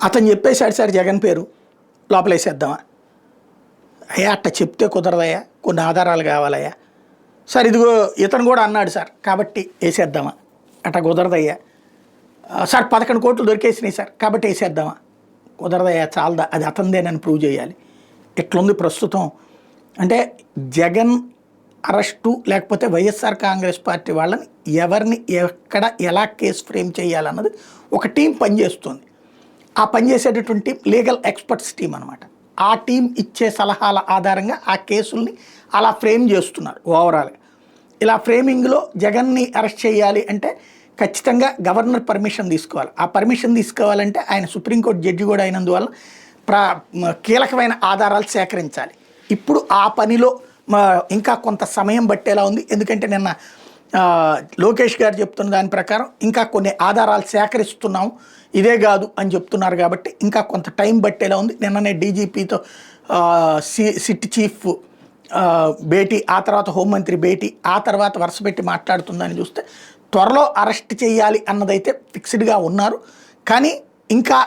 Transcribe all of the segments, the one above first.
అతను చెప్పేశాడు సార్ జగన్ పేరు లోపలేసేద్దామా? అయ్యా అట్ట చెప్తే కుదరదయ్యా, కొన్ని ఆధారాలు కావాలయ్యా. సార్ ఇదిగో ఇతను కూడా అన్నాడు సార్ కాబట్టి వేసేద్దామా? అట్ట కుదరదయ్యా. సార్ 11 కోట్లు దొరికేసినాయి సార్ కాబట్టి వేసేద్దామా? కుదరదయ్యా, చాలదా, అది అతనిదేనని ప్రూవ్ చేయాలి. ఇట్లుంది ప్రస్తుతం. అంటే జగన్ అరెస్టు లేకపోతే వైఎస్ఆర్ కాంగ్రెస్ పార్టీ వాళ్ళని ఎవరిని ఎక్కడ ఎలా కేసు ఫ్రేమ్ చేయాలన్నది ఒక టీం పనిచేస్తుంది. ఆ పనిచేసేటటువంటి టీం లీగల్ ఎక్స్పర్ట్స్ టీం అనమాట. ఆ టీం ఇచ్చే సలహాల ఆధారంగా ఆ కేసుల్ని అలా ఫ్రేమ్ చేస్తున్నారు ఓవరాల్గా. ఇలా ఫ్రేమింగ్లో జగన్ని అరెస్ట్ చేయాలి అంటే ఖచ్చితంగా గవర్నర్ పర్మిషన్ తీసుకోవాలి. ఆ పర్మిషన్ తీసుకోవాలంటే ఆయన సుప్రీంకోర్టు జడ్జి కూడా అయినందువల్ల కీలకమైన ఆధారాలు సేకరించాలి. ఇప్పుడు ఆ పనిలో ఇంకా కొంత సమయం పట్టేలా ఉంది. ఎందుకంటే నిన్న లోకేష్ గారు చెప్తున్న దాని ప్రకారం ఇంకా కొన్ని ఆధారాలు సేకరిస్తున్నాము, ఇదే కాదు అని చెప్తున్నారు. కాబట్టి ఇంకా కొంత టైం పట్టేలా ఉంది. నిన్ననే డీజీపీతో సిట్ చీఫ్ భేటీ, ఆ తర్వాత హోంమంత్రి భేటీ, ఆ తర్వాత వరుసపెట్టి మాట్లాడుతుందని చూస్తే త్వరలో అరెస్ట్ చేయాలి అన్నదైతే ఫిక్స్డ్గా ఉన్నారు. కానీ ఇంకా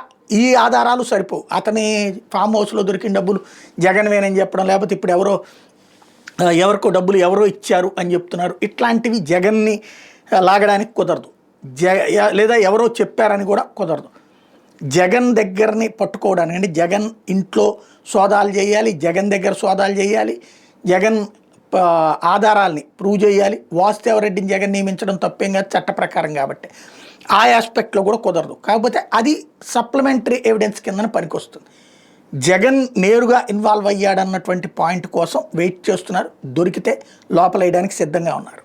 ఈ ఆధారాలు సరిపోవు. అతని ఫామ్ హౌస్లో దొరికిన డబ్బులు జగన్వేనని చెప్పడం, లేకపోతే ఇప్పుడు ఎవరికో డబ్బులు ఎవరో ఇచ్చారు అని చెప్తున్నారు. ఇట్లాంటివి జగన్ని లాగడానికి కుదరదు. లేదా ఎవరో చెప్పారని కూడా కుదరదు. జగన్ దగ్గరని పట్టుకోవడానికి అంటే జగన్ ఇంట్లో సోదాలు చేయాలి, జగన్ దగ్గర సోదాలు చేయాలి, జగన్ ఆధారాల్ని ప్రూవ్ చేయాలి. వాసుదేవరెడ్డిని జగన్ నియమించడం తప్పేం కాదు చట్ట ప్రకారం కాబట్టి ఆ ఆస్పెక్ట్లో కూడా కుదరదు. కాకపోతే అది సప్లిమెంటరీ ఎవిడెన్స్ కిందన పనికొస్తుంది. జగన్ నేరుగా ఇన్వాల్వ్ అయ్యాడన్నటువంటి పాయింట్ కోసం వెయిట్ చేస్తున్నారు. దొరికితే లోపలేయడానికి సిద్ధంగా ఉన్నారు.